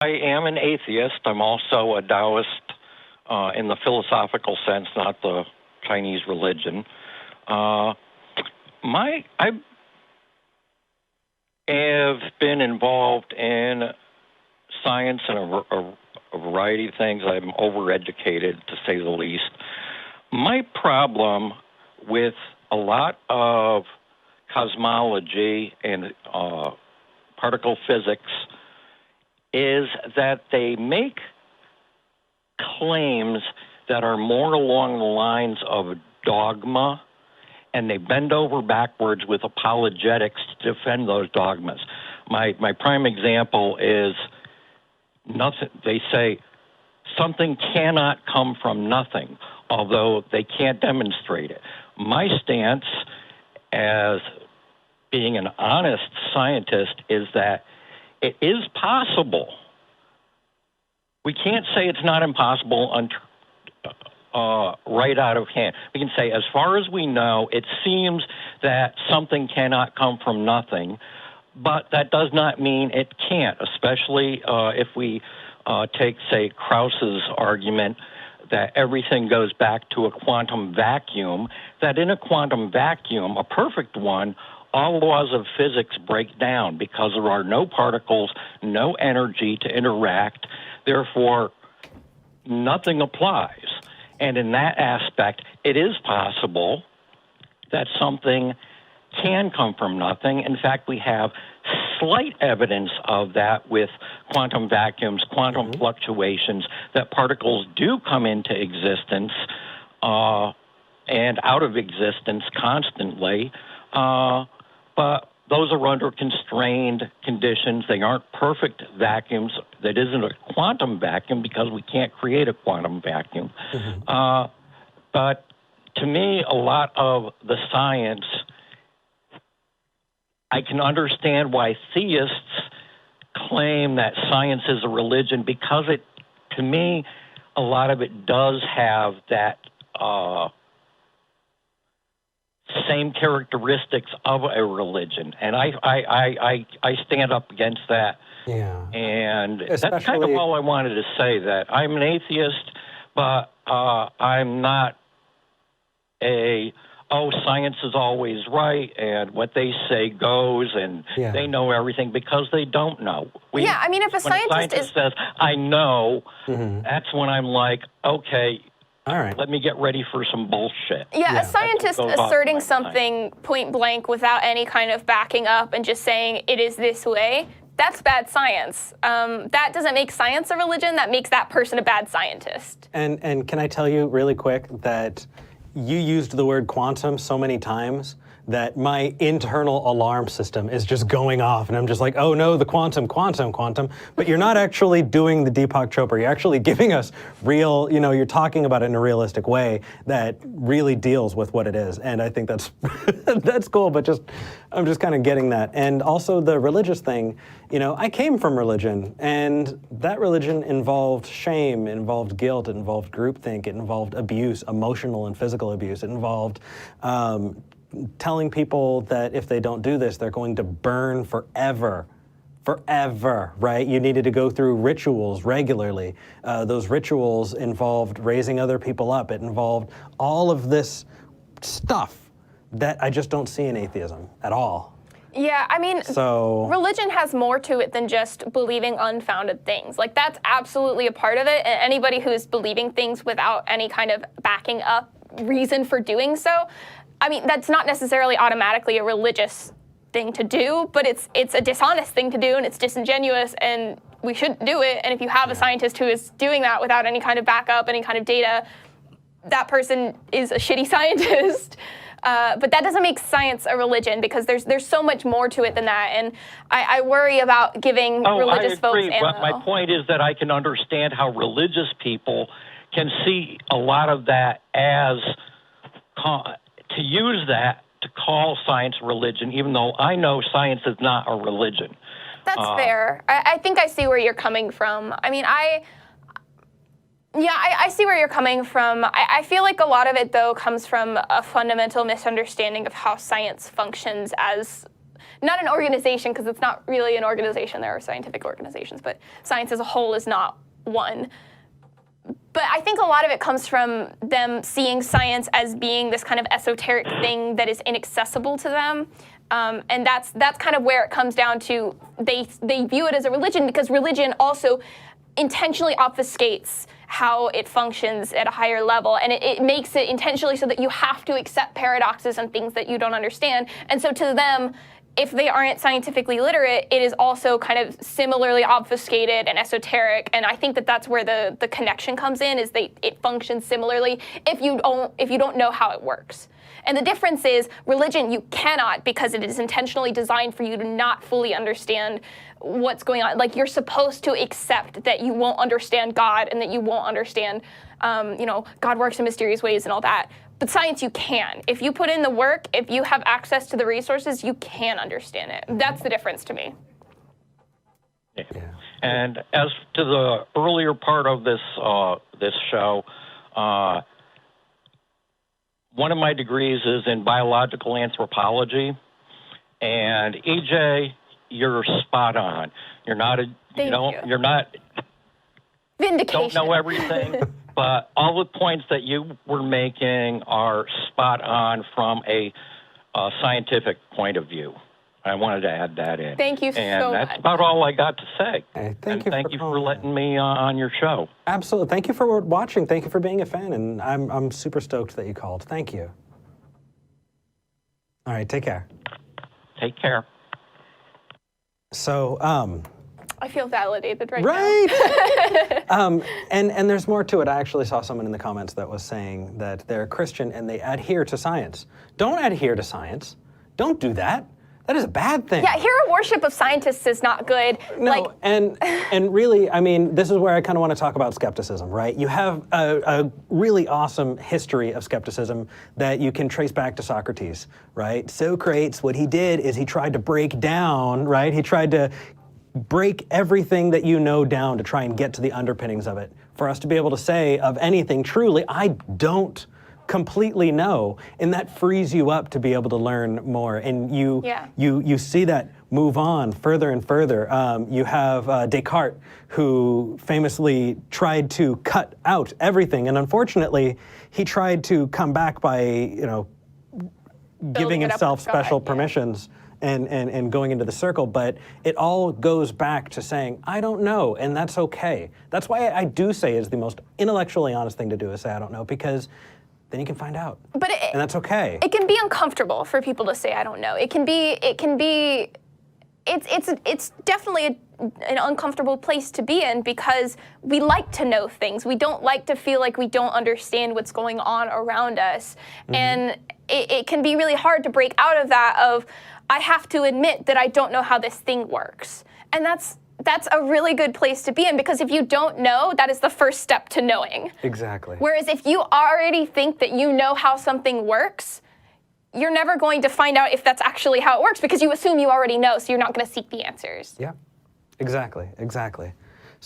I am an atheist. I'm also a Daoist in the philosophical sense, not the Chinese religion. I have been involved in science and a variety of things. I'm overeducated, to say the least. My problem with a lot of cosmology and particle physics is that they make claims that are more along the lines of dogma, and they bend over backwards with apologetics to defend those dogmas. My prime example is nothing. They say something cannot come from nothing, although they can't demonstrate it. My stance as being an honest scientist is that it is possible. We can't say it's not impossible right out of hand. We can say, as far as we know, it seems that something cannot come from nothing, but that does not mean it can't, especially if we take, say, Krauss's argument that everything goes back to a quantum vacuum, that in a quantum vacuum, a perfect one, all laws of physics break down because there are no particles, no energy to interact. Therefore, nothing applies. And in that aspect, it is possible that something can come from nothing. In fact, we have slight evidence of that with quantum vacuums, quantum fluctuations, that particles do come into existence and out of existence constantly. But those are under constrained conditions. They aren't perfect vacuums. That isn't a quantum vacuum because we can't create a quantum vacuum. But to me, a lot of the science, I can understand why theists claim that science is a religion because it, to me, a lot of it does have that same characteristics of a religion, and I stand up against that. Yeah, and that's kind of all I wanted to say. That I'm an atheist, but I'm not science is always right, and what they say goes, and they know everything, because they don't know. I mean, if a scientist says, I know, that's when I'm like, okay, all right, let me get ready for some bullshit. A scientist asserting something point blank without any kind of backing up and just saying it is this way, that's bad science. That doesn't make science a religion, that makes that person a bad scientist. And can I tell you really quick that you used the word quantum so many times that my internal alarm system is just going off, and I'm just like, oh no, the quantum. But you're not actually doing the Deepak Chopra. You're actually giving us real, you're talking about it in a realistic way that really deals with what it is. And I think that's that's cool, but I'm just kind of getting that. And also the religious thing, I came from religion, and that religion involved shame, it involved guilt, it involved groupthink, it involved abuse, emotional and physical abuse, it involved telling people that if they don't do this, they're going to burn forever, right? You needed to go through rituals regularly. Those rituals involved raising other people up. It involved all of this stuff that I just don't see in atheism at all. Yeah, I mean, religion has more to it than just believing unfounded things. Like, that's absolutely a part of it, and anybody who's believing things without any kind of backing up reason for doing so, I mean, that's not necessarily automatically a religious thing to do, but it's a dishonest thing to do, and it's disingenuous, and we shouldn't do it. And if you have a scientist who is doing that without any kind of backup, any kind of data, that person is a shitty scientist. But that doesn't make science a religion, because there's so much more to it than that. And I worry about giving religious folks ammo. But my point is that I can understand how religious people can see a lot of that as to use that to call science religion, even though I know science is not a religion. That's fair. I think I see where you're coming from. I mean, I see where you're coming from. I feel like a lot of it, though, comes from a fundamental misunderstanding of how science functions as not an organization, because it's not really an organization. There are scientific organizations, but science as a whole is not one. But I think a lot of it comes from them seeing science as being this kind of esoteric thing that is inaccessible to them. And that's kind of where it comes down to, they view it as a religion, because religion also intentionally obfuscates how it functions at a higher level, and it makes it intentionally so that you have to accept paradoxes and things that you don't understand. And so to them, if they aren't scientifically literate, it is also kind of similarly obfuscated and esoteric. And I think that that's where the connection comes in, is it functions similarly if you don't know how it works. And the difference is, religion, you cannot, because it is intentionally designed for you to not fully understand what's going on. Like, you're supposed to accept that you won't understand God and that you won't understand, God works in mysterious ways and all that. But science, you can. If you put in the work, if you have access to the resources, you can understand it. That's the difference to me. Yeah. And as to the earlier part of this show, one of my degrees is in biological anthropology, and EJ, you're spot on. You're not you're not vindication. Don't know everything, but all the points that you were making are spot on from a scientific point of view. I wanted to add that in. Thank you so much. And that's about all I got to say. Hey, thank you for letting me on your show. Absolutely. Thank you for watching. Thank you for being a fan. And I'm super stoked that you called. Thank you. All right. Take care. Take care. So, I feel validated right now. And there's more to it. I actually saw someone in the comments that was saying that they're Christian and they adhere to science. Don't adhere to science. Don't do that. That is a bad thing. Yeah, hero worship of scientists is not good. No, and really, I mean, this is where I kind of want to talk about skepticism, right? You have a really awesome history of skepticism that you can trace back to Socrates, right? Socrates, what he did is he tried to break down, right? He tried to break everything that you know down to try and get to the underpinnings of it. For us to be able to say of anything, truly, I don't completely know, and that frees you up to be able to learn more. And you see that move on further and further. You have Descartes, who famously tried to cut out everything, and unfortunately, he tried to come back by giving himself special permissions and going into the circle. But it all goes back to saying, I don't know, and that's okay. That's why I do say is the most intellectually honest thing to do, is say I don't know, because then you can find out. But and that's okay. It can be uncomfortable for people to say I don't know. It's definitely an uncomfortable place to be in, because we like to know things. We don't like to feel like we don't understand what's going on around us. Mm-hmm. And it can be really hard to break out of that of, I have to admit that I don't know how this thing works. And that's a really good place to be in, because if you don't know, that is the first step to knowing. Exactly. Whereas if you already think that you know how something works, you're never going to find out if that's actually how it works, because you assume you already know, so you're not going to seek the answers. Yeah, exactly.